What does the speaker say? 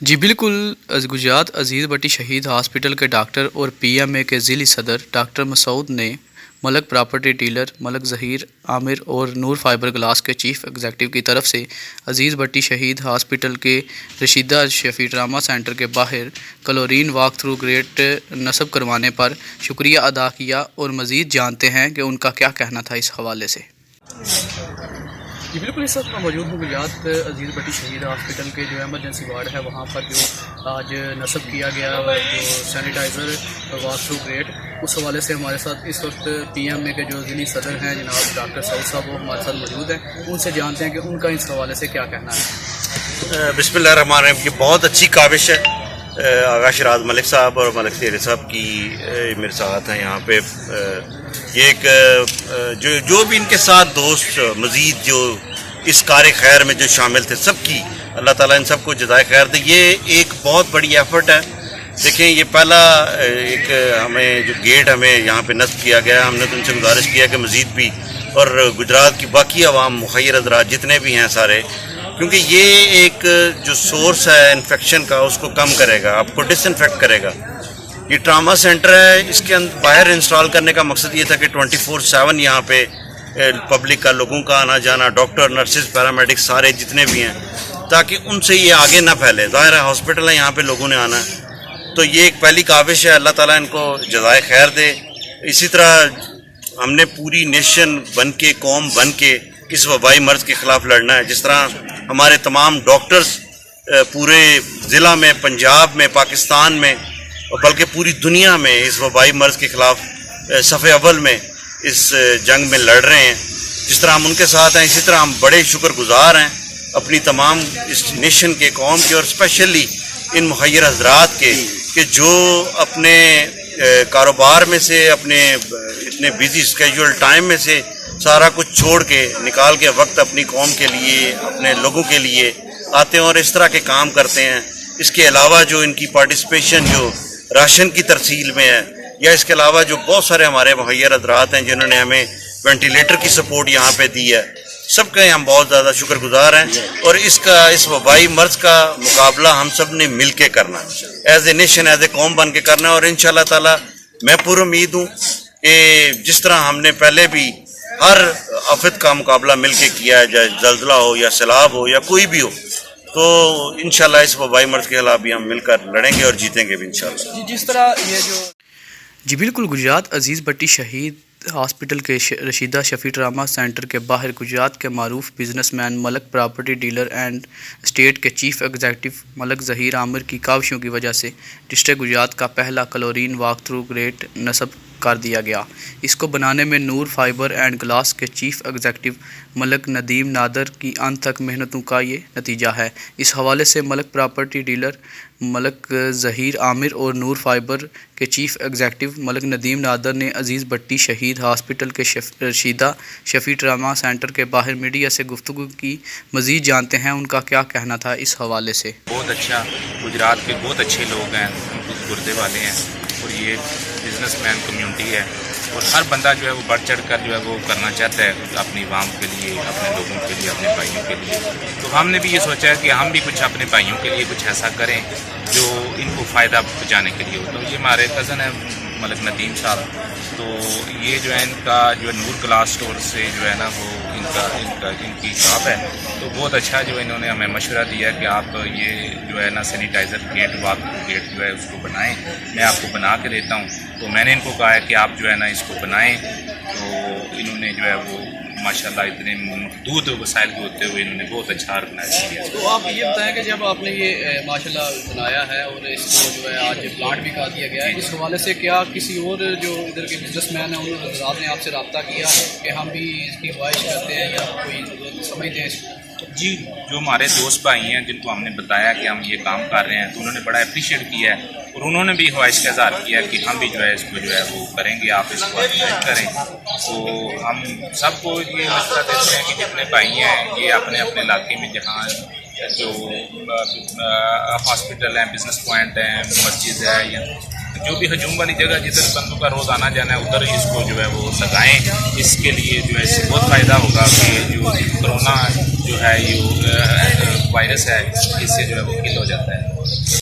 जी बिल्कुल। गुजरात अजीज़ भट्टी शहीद हॉस्पिटल के डॉक्टर और पीएमए के ज़िली सदर डॉक्टर मसूद ने मलक प्रॉपर्टी डीलर मलक ज़हीर आमिर और नूर फाइबर ग्लास के चीफ एग्जीक्यूटिव की तरफ से अजीज़ भट्टी शहीद हॉस्पिटल के रशीदा शफी ट्रामा सेंटर के बाहर क्लोरीन वॉक थ्रू ग्रेट नस्ब करवाने पर शुक्रिया अदा किया और मज़ीद जानते हैं कि उनका क्या कहना था इस हवाले से। जी बिल्कुल, इस वक्त मैं मौजूद हूँ गुजरात अजीज़ भट्टी शहीद हॉस्पिटल के जो एमरजेंसी वार्ड है वहाँ पर जो आज नस्ब किया गया जो सैनिटाइज़र वॉक थ्रू ग्रेट, उस हवाले से हमारे साथ इस वक्त पीएमए के जो ज़िली सदर हैं जनाब डॉक्टर सऊद साहब वो हमारे साथ मौजूद हैं। उनसे जानते हैं कि उनका इस हवाले से क्या कहना है। बिस्मिल्लाहिर्रहमानिर्रहीम की बहुत अच्छी काविश है आगा शराद मलिक साहब और मलिक तेरे साहब की मेरे साथ हैं यहाँ पे। ये एक जो भी इनके साथ दोस्त मज़ीद जो इस कार खैर में जो शामिल थे सबकी अल्लाह ताला इन सबको जज़ाए खैर दे। ये एक बहुत बड़ी एफर्ट है। देखें, ये पहला एक हमें जो गेट हमें यहाँ पे नस्ब किया गया, हमने तो उनसे गुजारिश किया कि मज़ीद भी और गुजरात की बाकी अवाम मुखैर हज़रात जितने भी हैं सारे, क्योंकि ये एक जो सोर्स है इन्फेक्शन का उसको कम करेगा, आपको डिसइंफेक्ट करेगा। ये ट्रामा सेंटर है, इसके अंदर बाहर इंस्टॉल करने का मकसद ये था कि 24/7 यहाँ पे पब्लिक का लोगों का आना जाना, डॉक्टर नर्सेज पैरामेडिक्स सारे जितने भी हैं, ताकि उनसे ये आगे ना फैले। ज़ाहिर है हॉस्पिटल है, यहाँ पे लोगों ने आना है, तो ये एक पहली काविश है। अल्लाह ताला इनको जज़ाए खैर दे। इसी तरह हमने पूरी नेशन बन के, कौम बन के इस वबाई मर्ज़ के ख़िलाफ़ लड़ना है। जिस तरह हमारे तमाम डॉक्टर्स पूरे ज़िला में, पंजाब में, पाकिस्तान में और बल्कि पूरी दुनिया में इस वबाई मर्ज़ के ख़िलाफ़ सफ़े अव्वल में इस जंग में लड़ रहे हैं, जिस तरह हम उनके साथ हैं, इसी तरह हम बड़े शुक्रगुज़ार हैं अपनी तमाम इस नेशन के, कौम के और स्पेशली इन मुखैर हज़रात के कि जो अपने कारोबार में से, अपने इतने बिज़ी स्केड्यूल टाइम में से सारा कुछ छोड़ के निकाल के वक्त अपनी कौम के लिए, अपने लोगों के लिए आते हैं और इस तरह के काम करते हैं। इसके अलावा जो इनकी पार्टिसिपेशन जो राशन की तरसील में है, या इसके अलावा जो बहुत सारे हमारे मुखैर हज़रात हैं जिन्होंने हमें वेंटिलेटर की सपोर्ट यहाँ पे दी है, सबके हम बहुत ज़्यादा शुक्रगुजार हैं। और इस वबाई मर्ज़ का मुकाबला हम सब ने मिल के करना, as a nation, as a कौम बन के करना। और इंशाअल्लाह ताला मैं पूरी उम्मीद हूँ कि जिस तरह हमने पहले भी हर आफत का मुकाबला मिल के किया है, चाहे ज़ल्ज़ला हो या सैलाब हो या कोई भी हो, तो इंशाअल्लाह इस वबाई मर्ज़ के खिलाफ भी हम मिलकर लड़ेंगे और जीतेंगे भी इंशाअल्लाह। जिस तरह ये जो जी बिल्कुल, गुजरात अजीज़ भट्टी शहीद हॉस्पिटल के रशीदा शफी ट्रामा सेंटर के बाहर गुजरात के मारूफ businessman Malik property dealer and state के चीफ एग्जीक्यूटिव मलक ज़हीर आमिर की काविशों की वजह से डिस्ट्रिक्ट गुजरात का पहला क्लोरीन वॉक थ्रू ग्रेट नस्ब कर दिया गया। इसको बनाने में नूर फाइबर एंड ग्लास के चीफ एग्जीक्यूटिव मलक नदीम नादर की अंत तक मेहनतों का ये नतीजा है। इस हवाले से मलक प्रॉपर्टी डीलर मलक ज़हीर आमिर और नूर फाइबर के चीफ एग्जीक्यूटिव मलक नदीम नादर ने अजीज़ भट्टी शहीद हॉस्पिटल के रशीदा शफी ट्रामा सेंटर के बाहर मीडिया से गुफ्तगू की। मज़ीद जानते हैं उनका क्या कहना था इस हवाले से। बहुत अच्छा, गुजरात के बहुत अच्छे लोग हैं, गुर्दे वाले हैं और ये बिजनेसमैन कम्युनिटी है और हर बंदा जो है वो बढ़ चढ़ कर जो है वो करना चाहता है अपनी आवाम के लिए, अपने लोगों के लिए, अपने भाइयों के लिए। तो हमने भी ये सोचा है कि हम भी कुछ अपने भाइयों के लिए कुछ ऐसा करें जो इनको फ़ायदा पहुँचाने के लिए हो। तो ये हमारे कज़न है मलक नदीम साहब, तो ये जो है इनका जो है नूर ग्लास स्टोर से जो है ना वो इनकी शॉप है। तो बहुत अच्छा जो इन्होंने हमें मशवरा दिया कि आप ये जो है ना सैनिटाइज़र गेट वॉक गेट जो है उसको बनाएं, मैं आपको बना के देता हूँ। तो मैंने इनको कहा है कि आप जो है ना इसको बनाएं। तो इन्होंने जो है वो माशाल्लाह इतने महदूद वसाइल के होते हुए इन्होंने बहुत अच्छा ऑर्गेनाइज किया। तो आप ये बताएं कि जब आपने ये माशाल्लाह बनाया है और इसको जो है आज प्लांट भी कर दिया गया है, इस हवाले से क्या किसी और जो इधर के बिजनेसमैन हैं उन हज़रात ने आपसे रब्ता किया कि हम भी इसकी ख्वाहिश करते हैं या कोई समझते हैं? जी, जो हमारे दोस्त भाई हैं जिनको हमने बताया कि हम ये काम कर रहे हैं, तो उन्होंने बड़ा अप्रिशिएट किया है और उन्होंने भी ख्वाहिश का इज़हार किया कि हम भी जो है इसको जो है वो करेंगे, आप इसको ऑर्गेनाइज करें। तो हम सबको ये मशवरा देते हैं कि जितने भाई हैं ये अपने अपने इलाके में जहाँ जो हॉस्पिटल हैं, बिजनेस पॉइंट हैं, मस्जिद है या जो भी हजूम वाली जगह जिधर बंदों का रोज़ आना जाना है उधर इसको जो है वो लगाएं। इसके लिए जो है इससे बहुत फ़ायदा होगा कि जो कोरोना जो है ये وائرس ہے اس سے جو ہے وہ کل ہو جاتا ہے.